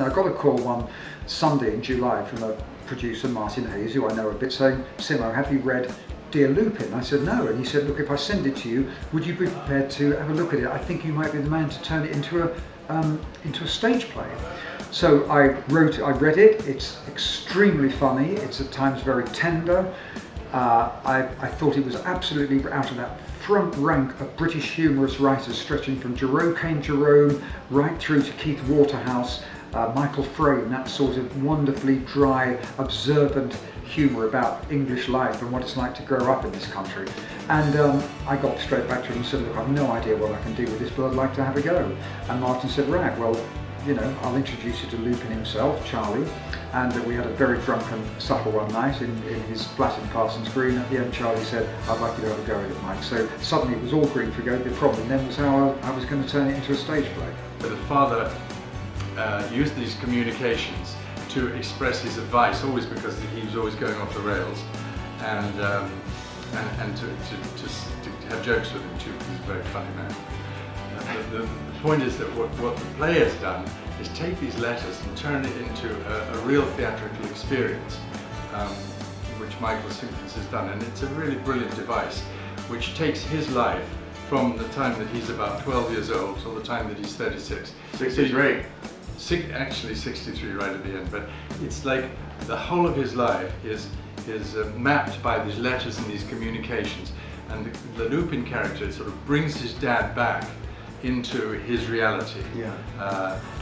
I got a call one Sunday in July from a producer, Martin Hayes, who I know a bit, saying, "Simo, have you read Dear Lupin?" I said, "No." And he said, "Look, if I send it to you, would you be prepared to have a look at it? I think you might be the man to turn it into a stage play." So I read it. It's extremely funny. It's at times very tender. I thought it was absolutely out of that front rank of British humorous writers, stretching from Jerome right through to Keith Waterhouse, Michael Frayn, that sort of wonderfully dry, observant humour about English life and what it's like to grow up in this country. And I got straight back to him and said, "Look, I've no idea what I can do with this, but I'd like to have a go." And Martin said, "Right, well, you know, I'll introduce you to Lupin himself, Charlie." And we had a very drunken supper one night in his flat in Parsons Green. At the end, Charlie said, "I'd like you to have a go at it, Mike." So suddenly it was all green for go. The problem then was how I was going to turn it into a stage play. The father used these communications to express his advice, always because he was always going off the rails, and to have jokes with him too, because he's a very funny man. The point is that what the play has done is take these letters and turn it into a real theatrical experience, which Michael Simkins has done, and it's a really brilliant device which takes his life from the time that he's about 12 years old till the time that he's 36. 63. Actually 63 right at the end, but it's like the whole of his life is mapped by these letters and these communications, and the Lupin character sort of brings his dad back into his reality,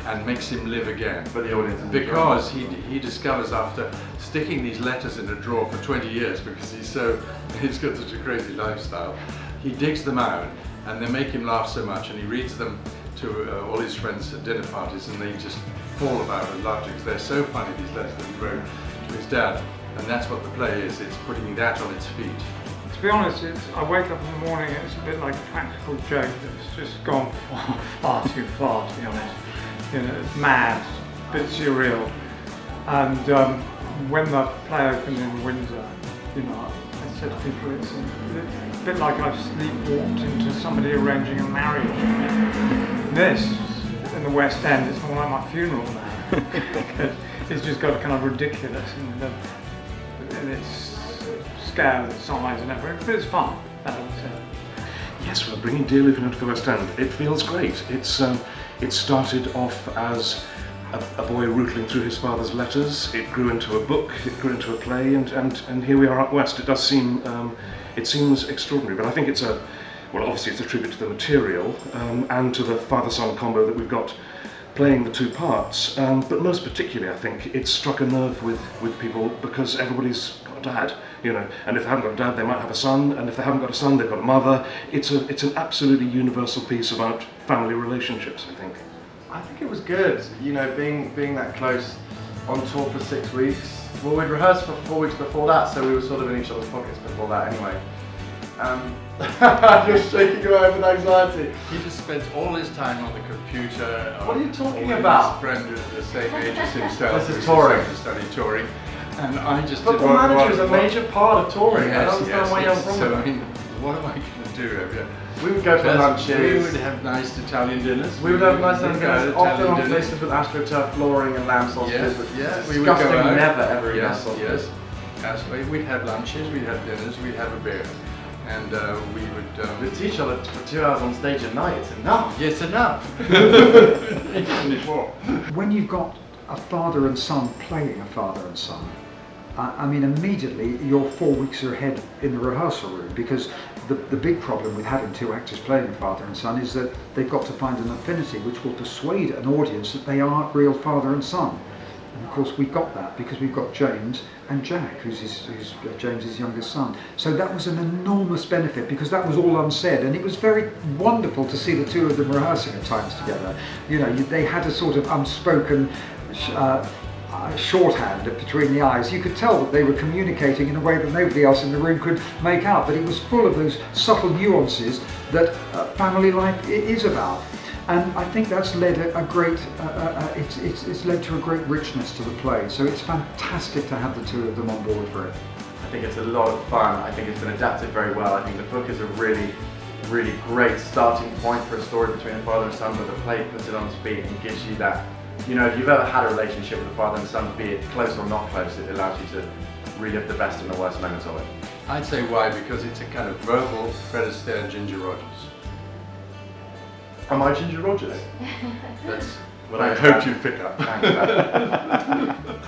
and makes him live again. But the audience, because he discovers, after sticking these letters in a drawer for 20 years, because he's got such a crazy lifestyle, he digs them out and they make him laugh so much, and he reads them to all his friends at dinner parties, and they just fall about with laughter because they're so funny, these letters that he wrote to his dad. And that's what the play is. It's putting that on its feet. To be honest, I wake up in the morning and it's a bit like a practical joke that's just gone far too far, to be honest. You know, it's mad, a bit surreal. And when the play opened in Windsor, you know, I said to people, it's a bit like I've sleepwalked into somebody arranging a marriage. This, in the West End, it's more like my funeral now. It's just got kind of ridiculous in its scale, its size and everything, but it's fun. Yes, we're bringing Dear Lupin into the West End. It feels great. It started off as a boy rooting through his father's letters. It grew into a book, it grew into a play, and here we are up west. It does seem, it seems extraordinary, but I think it's well, obviously it's a tribute to the material and to the father-son combo that we've got playing the two parts, but most particularly I think it struck a nerve with people because everybody's got a dad, you know, and if they haven't got a dad they might have a son, and if they haven't got a son they've got a mother. It's an absolutely universal piece about family relationships, I think. I think it was good, you know, being that close on tour for 6 weeks. Well, we'd rehearsed for 4 weeks before that, so we were sort of in each other's pockets before that anyway. You're shaking your head with anxiety. He just spends all his time on the computer. What are you talking about? His friend is the same age as himself. This is touring. To study touring. And I just Football manager is a major part of touring. I don't understand why you're wrong. So I mean, what am I going to do? We would go for lunches. We would have nice Italian dinners. We would have nice Italian dinners, often on places with AstroTurf flooring and lamb sausages. Yes, we would go out. Never ever eat lamb sausages. Yes. We'd have lunches, we'd have dinners, we'd have a beer. And we would... We'd see each other for 2 hours on stage a night. It's enough. Yes, enough. When you've got a father and son playing a father and son, I mean, immediately you're 4 weeks ahead in the rehearsal room, because the big problem with having two actors playing father and son is that they've got to find an affinity which will persuade an audience that they are real father and son. And of course we've got that because we've got James and Jack, who's James's youngest son. So that was an enormous benefit because that was all unsaid, and it was very wonderful to see the two of them rehearsing at times together. You know, they had a sort of unspoken shorthand between the eyes. You could tell that they were communicating in a way that nobody else in the room could make out, but it was full of those subtle nuances that family life is about. And I think that's led a great, it's led to a great richness to the play. So it's fantastic to have the two of them on board for it. I think it's a lot of fun. I think it's been adapted very well. I think the book is a really great starting point for a story between a father and son, but the play puts it on its feet and gives you that you know, if you've ever had a relationship with a father and son, be it close or not close, it allows you to relive the best and the worst moments of it. I'd say why, because it's a kind of verbal Fred Astaire, Ginger Rogers. Am I Ginger Rogers? That's what I hoped you'd pick up. Thanks, Dad.